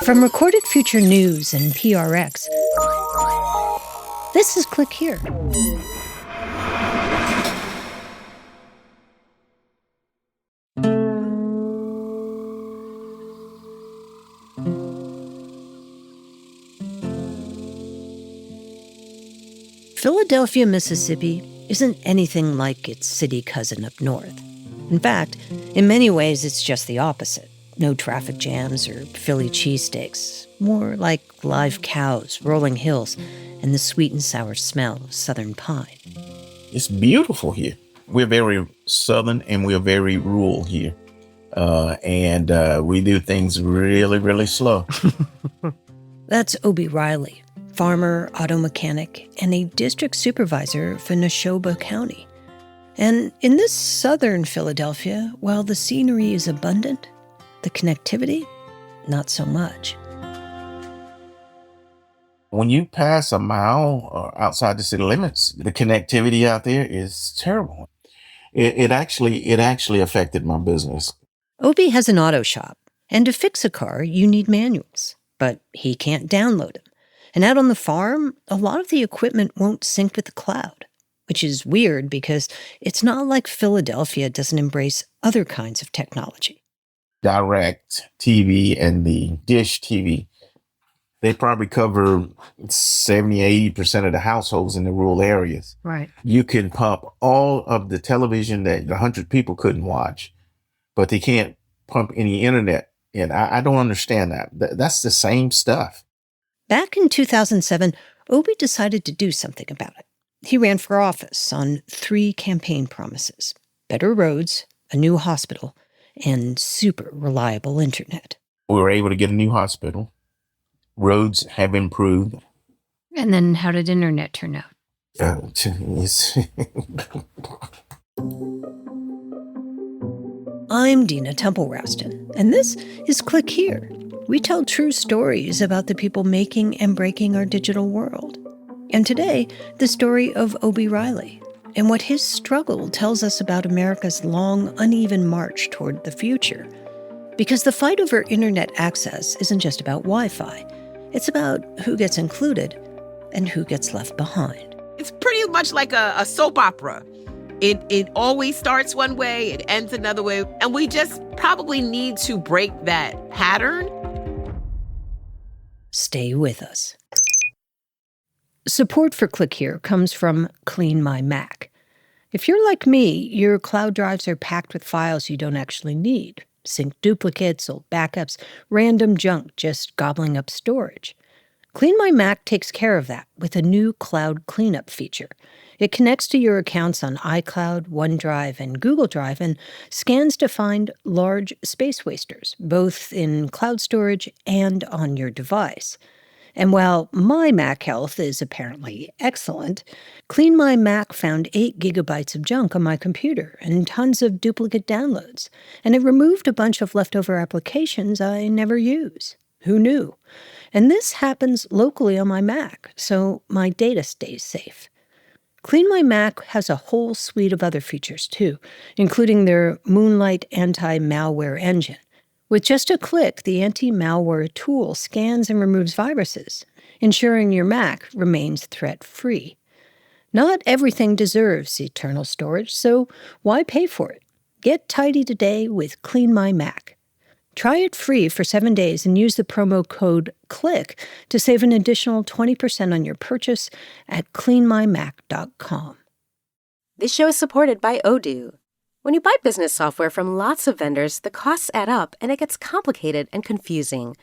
From Recorded Future News and PRX, this is Click Here. Philadelphia, Mississippi isn't anything like its city cousin up north. In fact, in many ways, it's just the opposite. No traffic jams or Philly cheesesteaks. More like live cows, rolling hills, and the sweet and sour smell of southern pine. It's beautiful here. We're very southern and we're very rural here. And we do things really, really slow. That's Obie Riley, farmer, auto mechanic, and a district supervisor for Neshoba County. And in this southern Philadelphia, while the scenery is abundant, the connectivity, not so much. When you pass a mile outside the city limits, the connectivity out there is terrible. It actually affected my business. Obie has an auto shop, and to fix a car, you need manuals, but he can't download them. And out on the farm, a lot of the equipment won't sync with the cloud, which is weird because it's not like Philadelphia doesn't embrace other kinds of technology. Direct TV and the dish TV, they probably cover 70-80% of the households in the rural areas. Right. You can pump all of the television that 100 people couldn't watch, but they can't pump any internet in. I don't understand that. That's the same stuff. Back in 2007, Obie decided to do something about it. He ran for office on 3 campaign promises: better roads, a new hospital, and super reliable internet. We were able to get a new hospital. Roads have improved. And then how did internet turn out? I'm Dina Temple-Raston, and this is Click Here. We tell true stories about the people making and breaking our digital world. And today, the story of Obie Riley and what his struggle tells us about America's long, uneven march toward the future. Because the fight over internet access isn't just about Wi-Fi. It's about who gets included and who gets left behind. It's pretty much like a soap opera. It always starts one way, it ends another way, and we just probably need to break that pattern. Stay with us. Support for Click Here comes from Clean My Mac. If you're like me, your cloud drives are packed with files you don't actually need. Sync duplicates, old backups, random junk just gobbling up storage. Clean My Mac takes care of that with a new cloud cleanup feature. It connects to your accounts on iCloud, OneDrive, and Google Drive and scans to find large space wasters, both in cloud storage and on your device. And while my Mac health is apparently excellent, Clean My Mac found 8 gigabytes of junk on my computer and tons of duplicate downloads. And it removed a bunch of leftover applications I never use. Who knew? And this happens locally on my Mac, so my data stays safe. Clean My Mac has a whole suite of other features, too, including their Moonlight anti-malware engine. With just a click, the anti-malware tool scans and removes viruses, ensuring your Mac remains threat-free. Not everything deserves eternal storage, so why pay for it? Get tidy today with Clean My Mac. Try it free for 7 days and use the promo code CLICK to save an additional 20% on your purchase at cleanmymac.com. This show is supported by Odoo. When you buy business software from lots of vendors, the costs add up and it gets complicated and confusing.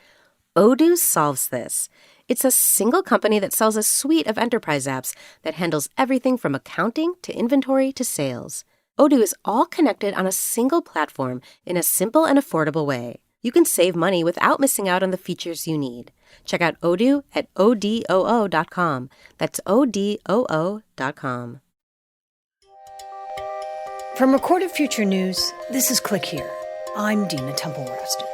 Odoo solves this. It's a single company that sells a suite of enterprise apps that handles everything from accounting to inventory to sales. Odoo is all connected on a single platform in a simple and affordable way. You can save money without missing out on the features you need. Check out Odoo at odoo.com. That's odoo.com. From Recorded Future News, this is Click Here. I'm Dina Temple-Raston.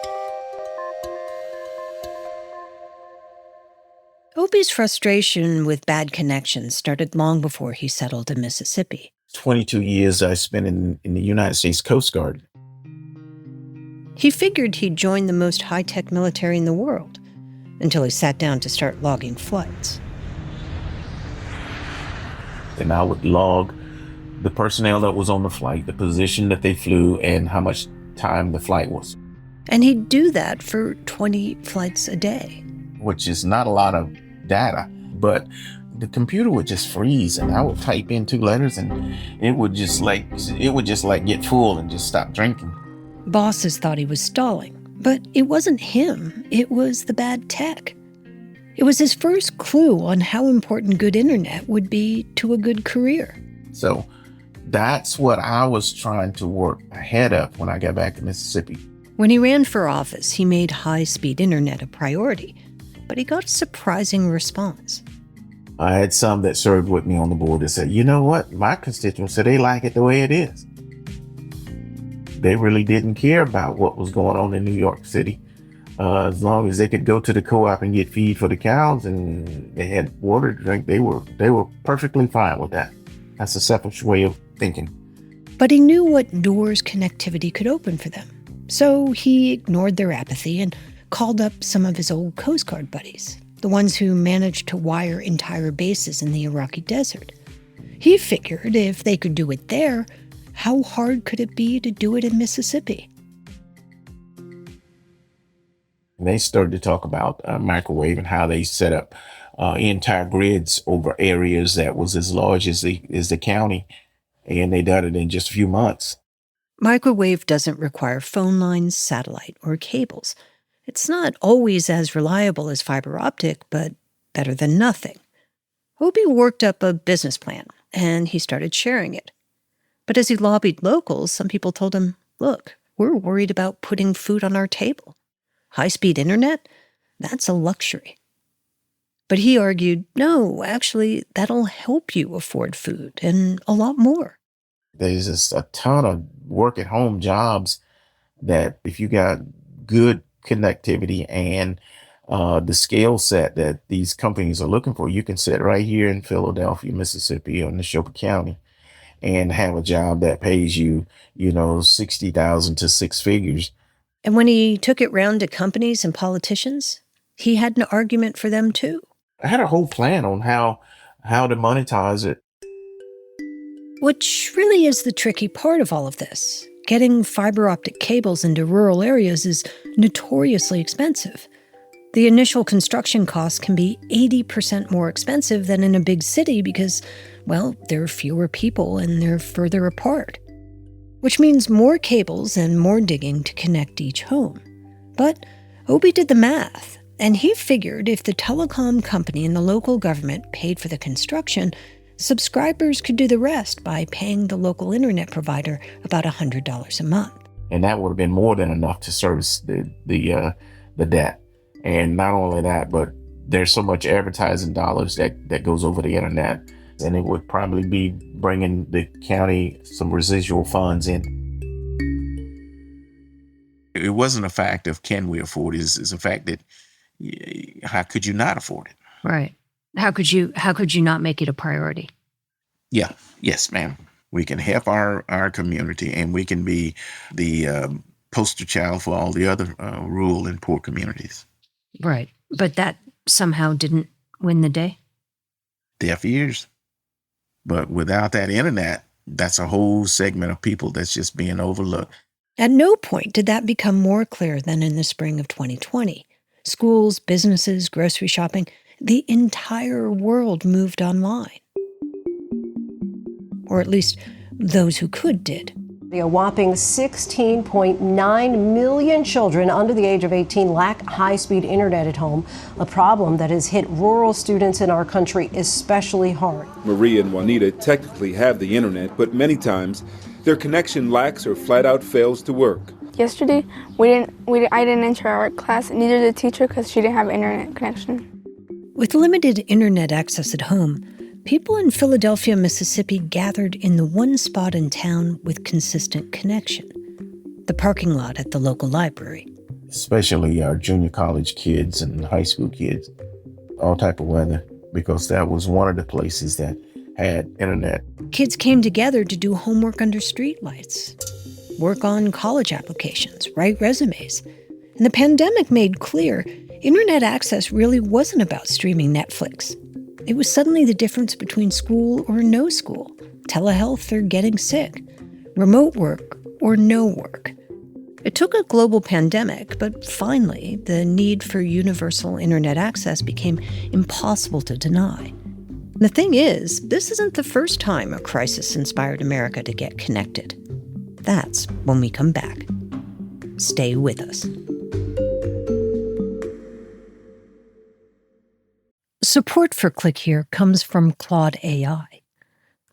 Obie's frustration with bad connections started long before he settled in Mississippi. 22 years I spent in the United States Coast Guard. He figured he'd join the most high-tech military in the world, until he sat down to start logging flights. And I would log the personnel that was on the flight, the position that they flew, and how much time the flight was. And he'd do that for 20 flights a day. Which is not a lot of data, but the computer would just freeze, and I would type in 2 letters and it would just get full and just stop drinking. Bosses thought he was stalling, but it wasn't him, it was the bad tech. It was his first clue on how important good internet would be to a good career. So that's what I was trying to work ahead of when I got back to Mississippi. When he ran for office, he made high-speed internet a priority, but he got a surprising response. I had some that served with me on the board that said, you know what, my constituents said they like it the way it is. They really didn't care about what was going on in New York City. As long as they could go to the co-op and get feed for the cows and they had water to drink, they were perfectly fine with that. That's a selfish way of thinking. But he knew what doors connectivity could open for them. So he ignored their apathy and called up some of his old Coast Guard buddies, the ones who managed to wire entire bases in the Iraqi desert. He figured if they could do it there, how hard could it be to do it in Mississippi? They started to talk about microwave and how they set up entire grids over areas that was as large as the county, and they done it in just a few months. Microwave doesn't require phone lines, satellite, or cables. It's not always as reliable as fiber optic, but better than nothing. Obie worked up a business plan, and he started sharing it. But as he lobbied locals, some people told him, look, we're worried about putting food on our table. High-speed internet? That's a luxury. But he argued, no, actually, that'll help you afford food and a lot more. There's just a ton of work-at-home jobs that if you got good connectivity and the skill set that these companies are looking for, you can sit right here in Philadelphia, Mississippi, or in Neshoba County and have a job that pays you, $60,000 to 6 figures. And when he took it round to companies and politicians, he had an argument for them too. I had a whole plan on how to monetize it. Which really is the tricky part of all of this. Getting fiber optic cables into rural areas is notoriously expensive. The initial construction costs can be 80% more expensive than in a big city because, well, there are fewer people and they're further apart. Which means more cables and more digging to connect each home. But Obie did the math, and he figured if the telecom company and the local government paid for the construction, subscribers could do the rest by paying the local internet provider about $100 a month. And that would have been more than enough to service the debt. And not only that, but there's so much advertising dollars that goes over the internet. And it would probably be bringing the county some residual funds in. It wasn't a fact of can we afford it. It's a fact that how could you not afford it? Right. How could you not make it a priority? Yeah. Yes, ma'am. We can help our community, and we can be the poster child for all the other rural and poor communities. Right. But that somehow didn't win the day? Deaf ears. But without that internet, that's a whole segment of people that's just being overlooked. At no point did that become more clear than in the spring of 2020. Schools, businesses, grocery shopping, the entire world moved online. Or at least those who could did. A whopping 16.9 million children under the age of 18 lack high-speed internet at home, a problem that has hit rural students in our country especially hard. Maria and Juanita technically have the internet, but many times their connection lacks or flat out fails to work. Yesterday, I didn't enter our class, neither did the teacher because she didn't have internet connection. With limited internet access at home, people in Philadelphia, Mississippi gathered in the one spot in town with consistent connection, the parking lot at the local library. Especially our junior college kids and high school kids, all type of weather, because that was one of the places that had internet. Kids came together to do homework under streetlights, work on college applications, write resumes. And the pandemic made clear Internet access really wasn't about streaming Netflix. It was suddenly the difference between school or no school, telehealth or getting sick, remote work or no work. It took a global pandemic, but finally, the need for universal internet access became impossible to deny. The thing is, this isn't the first time a crisis inspired America to get connected. That's when we come back. Stay with us. Support for Click Here comes from Claude AI.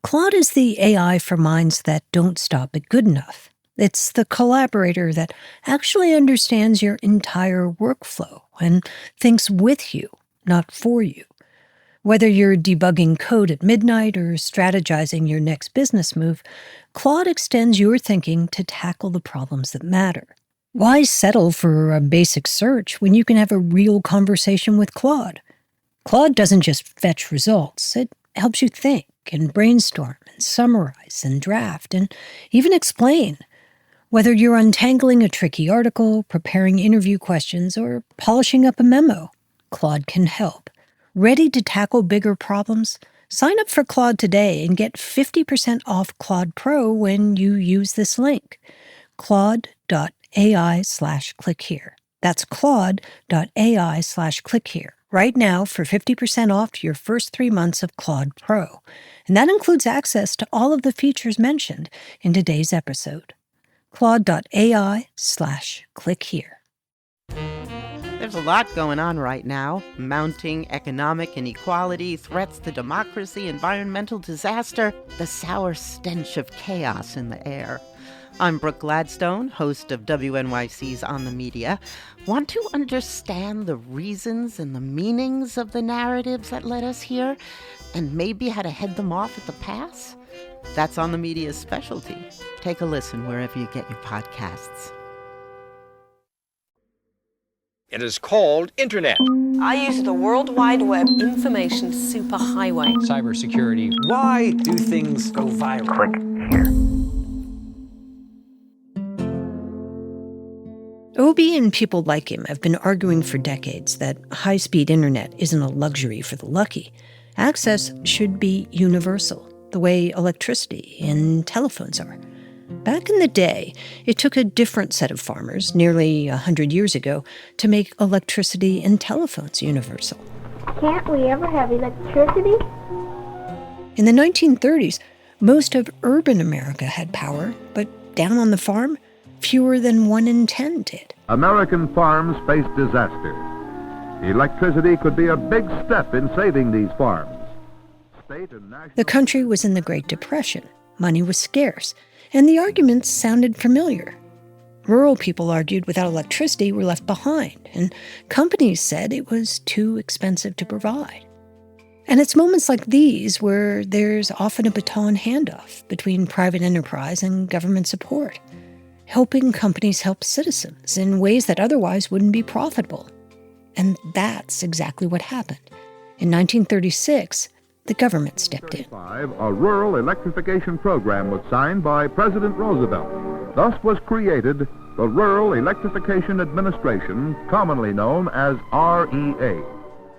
Claude is the AI for minds that don't stop at good enough. It's the collaborator that actually understands your entire workflow and thinks with you, not for you. Whether you're debugging code at midnight or strategizing your next business move, Claude extends your thinking to tackle the problems that matter. Why settle for a basic search when you can have a real conversation with Claude? Claude doesn't just fetch results. It helps you think and brainstorm and summarize and draft and even explain. Whether you're untangling a tricky article, preparing interview questions, or polishing up a memo, Claude can help. Ready to tackle bigger problems? Sign up for Claude today and get 50% off Claude Pro when you use this link, claude.ai/clickhere. That's claude.ai/clickhere. Right now for 50% off your first 3 months of Claude Pro. And that includes access to all of the features mentioned in today's episode. Claude.ai/clickhere. There's a lot going on right now. Mounting economic inequality, threats to democracy, environmental disaster, the sour stench of chaos in the air. I'm Brooke Gladstone, host of WNYC's On the Media. Want to understand the reasons and the meanings of the narratives that led us here, and maybe how to head them off at the pass? That's On the Media's specialty. Take a listen wherever you get your podcasts. It is called Internet. I use the World Wide Web information superhighway. Cybersecurity. Why do things go viral? Click here. Obie and people like him have been arguing for decades that high-speed internet isn't a luxury for the lucky. Access should be universal, the way electricity and telephones are. Back in the day, it took a different set of farmers, nearly 100 years ago, to make electricity and telephones universal. Can't we ever have electricity? In the 1930s, most of urban America had power, but down on the farm, fewer than 1 in 10 did. American farms faced disaster. Electricity could be a big step in saving these farms. The country was in the Great Depression. Money was scarce, and the arguments sounded familiar. Rural people argued without electricity were left behind, and companies said it was too expensive to provide. And it's moments like these where there's often a baton handoff between private enterprise and government support, helping companies help citizens in ways that otherwise wouldn't be profitable. And that's exactly what happened. In 1936, the government stepped in. A rural electrification program was signed by President Roosevelt. Thus was created the Rural Electrification Administration, commonly known as REA.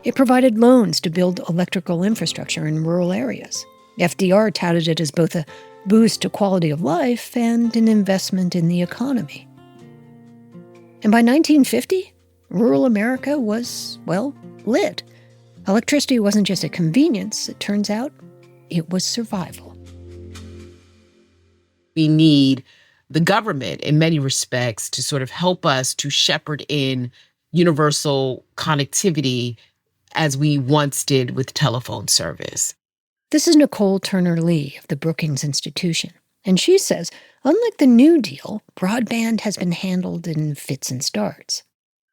It provided loans to build electrical infrastructure in rural areas. FDR touted it as both a boost to quality of life and an investment in the economy. And by 1950, rural America was, well, lit. Electricity wasn't just a convenience, it turns out it was survival. We need the government in many respects to sort of help us to shepherd in universal connectivity as we once did with telephone service. This is Nicole Turner Lee of the Brookings Institution. And she says, unlike the New Deal, broadband has been handled in fits and starts.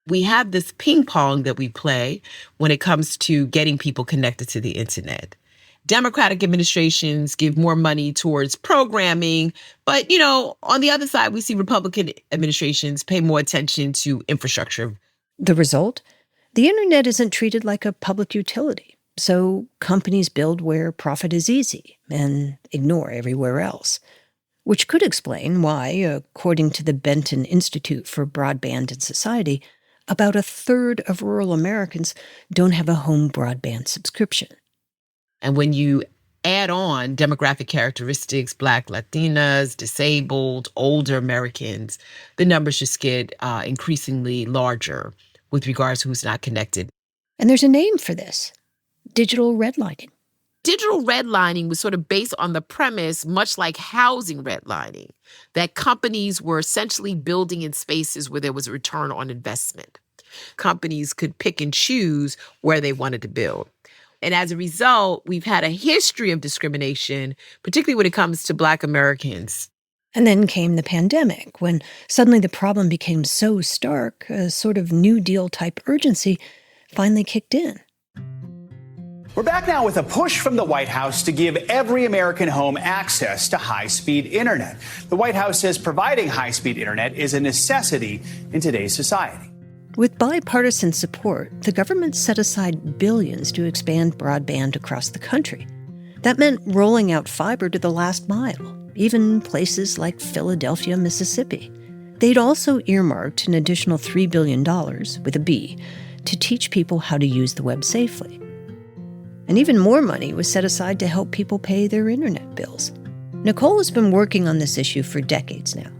We have this ping pong that we play when it comes to getting people connected to the internet. Democratic administrations give more money towards programming, but, on the other side, we see Republican administrations pay more attention to infrastructure. The result? The internet isn't treated like a public utility, so companies build where profit is easy and ignore everywhere else. Which could explain why, according to the Benton Institute for Broadband and Society, about a third of rural Americans don't have a home broadband subscription. And when you add on demographic characteristics, Black, Latinas, disabled, older Americans, the numbers just get increasingly larger with regards to who's not connected. And there's a name for this: digital redlining. Digital redlining was sort of based on the premise, much like housing redlining, that companies were essentially building in spaces where there was a return on investment. Companies could pick and choose where they wanted to build. And as a result, we've had a history of discrimination, particularly when it comes to Black Americans. And then came the pandemic, when suddenly the problem became so stark, a sort of New Deal type urgency finally kicked in. We're back now with a push from the White House to give every American home access to high-speed internet. The White House says providing high-speed internet is a necessity in today's society. With bipartisan support, the government set aside billions to expand broadband across the country. That meant rolling out fiber to the last mile, even places like Philadelphia, Mississippi. They'd also earmarked an additional $3 billion, with a B, to teach people how to use the web safely. And even more money was set aside to help people pay their internet bills. Nicole has been working on this issue for decades now.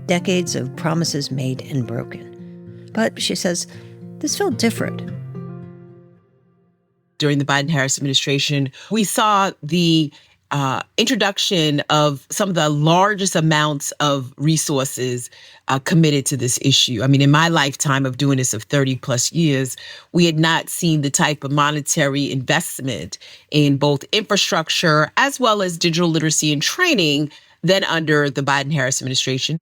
Decades of promises made and broken. But she says this felt different. During the Biden-Harris administration, we saw the introduction of some of the largest amounts of resources committed to this issue. I mean, in my lifetime of doing this of 30 plus years, we had not seen the type of monetary investment in both infrastructure as well as digital literacy and training than under the Biden-Harris administration.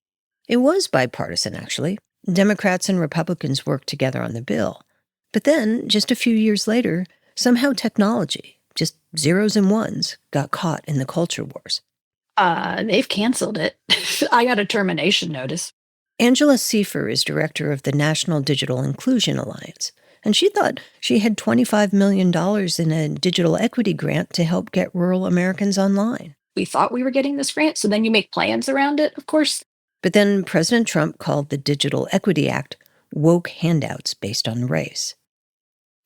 It was bipartisan, actually. Democrats and Republicans worked together on the bill. But then, just a few years later, somehow technology, just zeros and ones, got caught in the culture wars. They've canceled it. I got a termination notice. Angela Seifer is director of the National Digital Inclusion Alliance, and she thought she had $25 million in a digital equity grant to help get rural Americans online. We thought we were getting this grant, so then you make plans around it, of course. But then President Trump called the Digital Equity Act woke handouts based on race.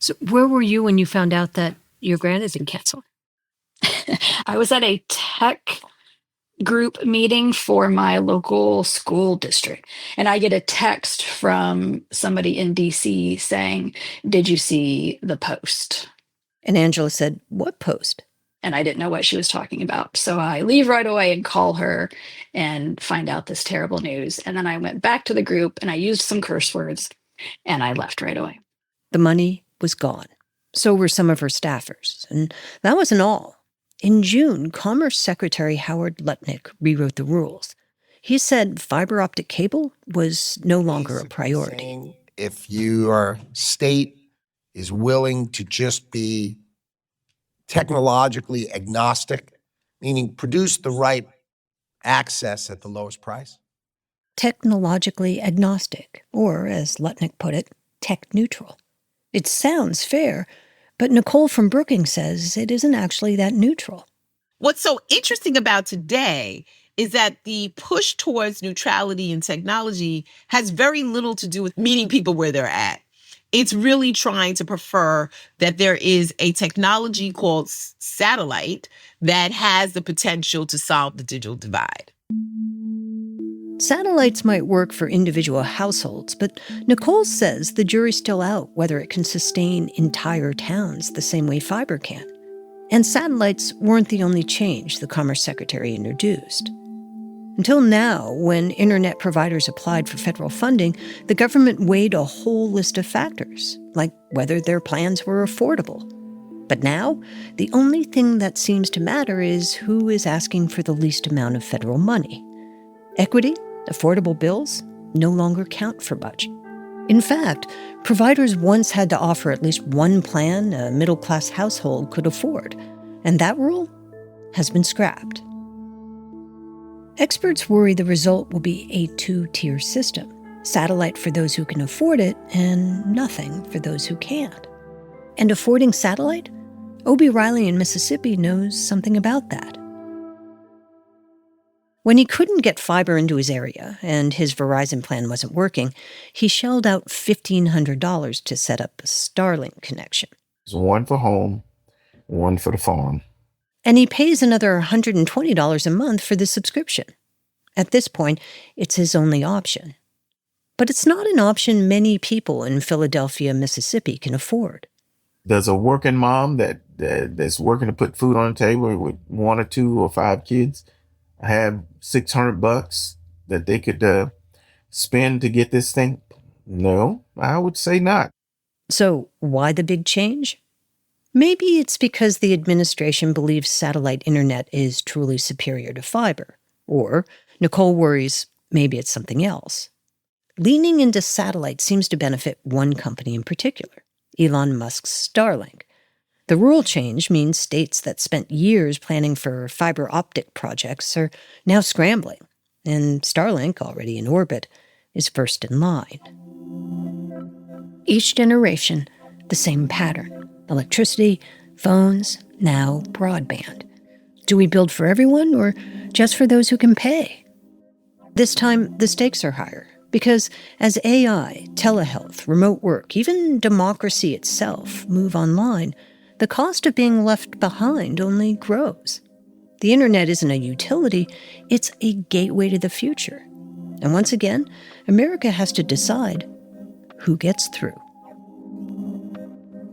So where were you when you found out that your grant had been canceled? I was at a tech group meeting for my local school district, and I get a text from somebody in DC saying, "Did you see the post?" And Angela said, "What post?" And I didn't know what she was talking about. So I leave right away and call her and find out this terrible news. And then I went back to the group and I used some curse words and I left right away. The money was gone. So were some of her staffers. And that wasn't all. In June, Commerce Secretary Howard Lutnick rewrote the rules. He said fiber optic cable was no longer a priority. If your state is willing to just be technologically agnostic, meaning produce the right access at the lowest price. Technologically agnostic, or as Lutnick put it, tech neutral. It sounds fair, but Nicole from Brookings says it isn't actually that neutral. What's so interesting about today is that the push towards neutrality in technology has very little to do with meeting people where they're at. It's really trying to prefer that there is a technology called satellite that has the potential to solve the digital divide. Satellites might work for individual households, but Nicole says the jury's still out whether it can sustain entire towns the same way fiber can. And satellites weren't the only change the Commerce Secretary introduced. Until now, when internet providers applied for federal funding, the government weighed a whole list of factors, like whether their plans were affordable. But now, the only thing that seems to matter is who is asking for the least amount of federal money. Equity, affordable bills, no longer count for much. In fact, providers once had to offer at least one plan a middle-class household could afford, and that rule has been scrapped. Experts worry the result will be a two-tier system, satellite for those who can afford it and nothing for those who can't. And affording satellite? Obie Riley in Mississippi knows something about that. When he couldn't get fiber into his area and his Verizon plan wasn't working, he shelled out $1,500 to set up a Starlink connection. There's one for home, one for the farm. And he pays another $120 a month for the subscription. At this point, it's his only option. But it's not an option many people in Philadelphia, Mississippi can afford. There's a working mom that's working to put food on the table with 1 or 2 or 5 kids, have $600 that they could spend to get this thing? No, I would say not. So why the big change? Maybe it's because the administration believes satellite internet is truly superior to fiber. Or Nicole worries maybe it's something else. Leaning into satellite seems to benefit one company in particular, Elon Musk's Starlink. The rule change means states that spent years planning for fiber optic projects are now scrambling, and Starlink, already in orbit, is first in line. Each generation, the same pattern. Electricity, phones, now broadband. Do we build for everyone or just for those who can pay? This time, the stakes are higher because as AI, telehealth, remote work, even democracy itself move online, the cost of being left behind only grows. The internet isn't a utility, it's a gateway to the future. And once again, America has to decide who gets through.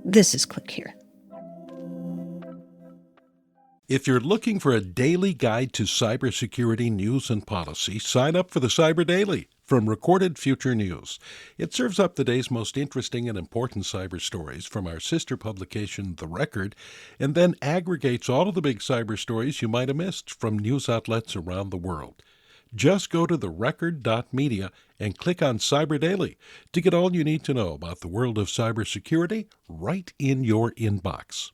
This is Click Here. If you're looking for a daily guide to cybersecurity news and policy, sign up for the Cyber Daily from Recorded Future News. It serves up the day's most interesting and important cyber stories from our sister publication, The Record, and then aggregates all of the big cyber stories you might have missed from news outlets around the world. Just go to therecord.media and click on Cyber Daily to get all you need to know about the world of cybersecurity right in your inbox.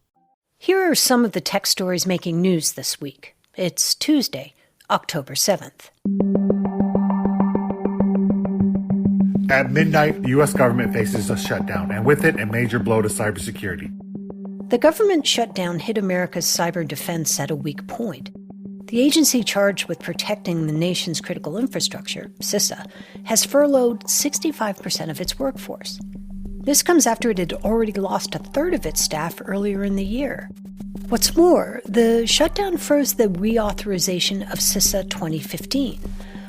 Here are some of the tech stories making news this week. It's Tuesday, October 7th. At midnight, the U.S. government faces a shutdown, and with it, a major blow to cybersecurity. The government shutdown hit America's cyber defense at a weak point. The agency charged with protecting the nation's critical infrastructure, CISA, has furloughed 65% of its workforce. This comes after it had already lost a third of its staff earlier in the year. What's more, the shutdown froze the reauthorization of CISA 2015,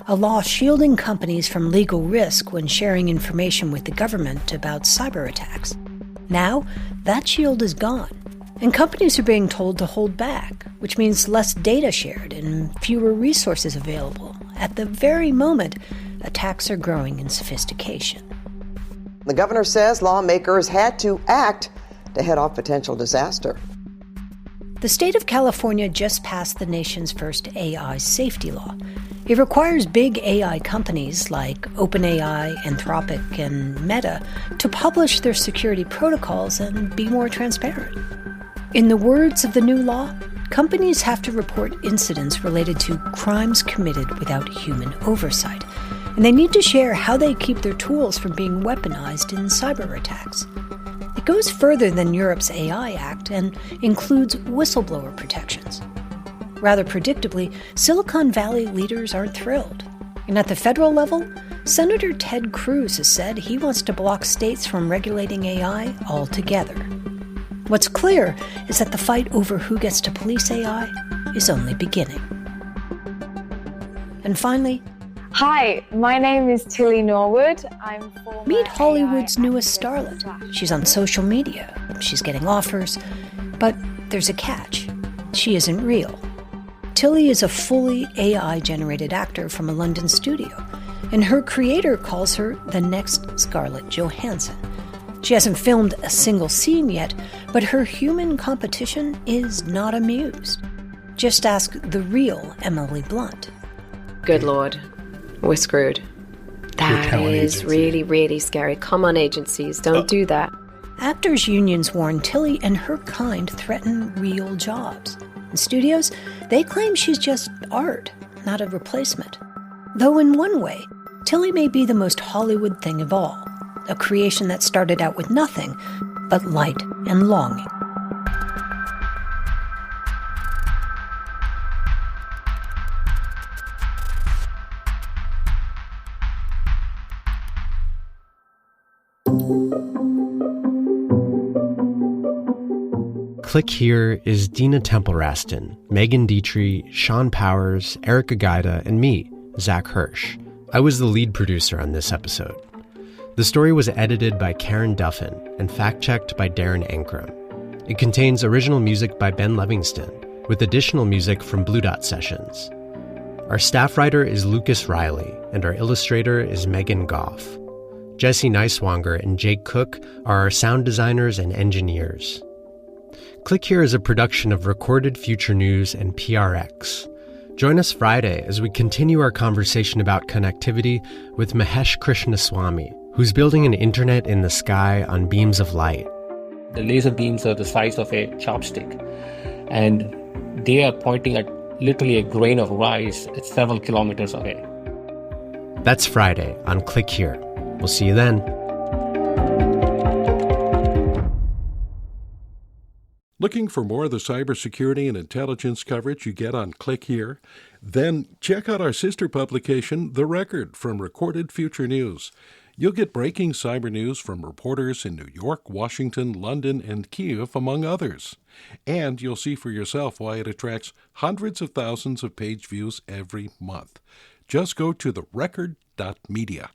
a law shielding companies from legal risk when sharing information with the government about cyber attacks. Now, that shield is gone, and companies are being told to hold back, which means less data shared and fewer resources available at the very moment attacks are growing in sophistication. The governor says lawmakers had to act to head off potential disaster. The state of California just passed the nation's first AI safety law. It requires big AI companies like OpenAI, Anthropic, and Meta to publish their security protocols and be more transparent. In the words of the new law, companies have to report incidents related to crimes committed without human oversight, and they need to share how they keep their tools from being weaponized in cyber attacks. It goes further than Europe's AI Act and includes whistleblower protections. Rather predictably, Silicon Valley leaders aren't thrilled. And at the federal level, Senator Ted Cruz has said he wants to block states from regulating AI altogether. What's clear is that the fight over who gets to police AI is only beginning. And finally, hi, my name is Tilly Norwood. Meet Hollywood's newest starlet. She's on social media. She's getting offers. But there's a catch. She isn't real. Tilly is a fully AI-generated actor from a London studio, and her creator calls her the next Scarlett Johansson. She hasn't filmed a single scene yet, but her human competition is not amused. Just ask the real Emily Blunt. Good Lord, we're screwed. That is really, really scary. Come on, agencies, don't do that. Actors' unions warn Tilly and her kind threaten real jobs. In studios, they claim she's just art, not a replacement. Though in one way, Tilly may be the most Hollywood thing of all, a creation that started out with nothing but light and longing. Click Here is Dina Temple-Raston, Megan Dietrich, Sean Powers, Erica Gaida, and me, Zach Hirsch. I was the lead producer on this episode. The story was edited by Karen Duffin and fact-checked by Darren Ankrum. It contains original music by Ben Livingston, with additional music from Blue Dot Sessions. Our staff writer is Lucas Riley, and our illustrator is Megan Goff. Jesse Neiswanger and Jake Cook are our sound designers and engineers. Click Here is a production of Recorded Future News and PRX. Join us Friday as we continue our conversation about connectivity with Mahesh Krishnaswamy, who's building an internet in the sky on beams of light. The laser beams are the size of a chopstick, and they are pointing at literally a grain of rice several kilometers away. That's Friday on Click Here. We'll see you then. Looking for more of the cybersecurity and intelligence coverage you get on Click Here? Then check out our sister publication, The Record, from Recorded Future News. You'll get breaking cyber news from reporters in New York, Washington, London, and Kyiv, among others. And you'll see for yourself why it attracts hundreds of thousands of page views every month. Just go to therecord.media.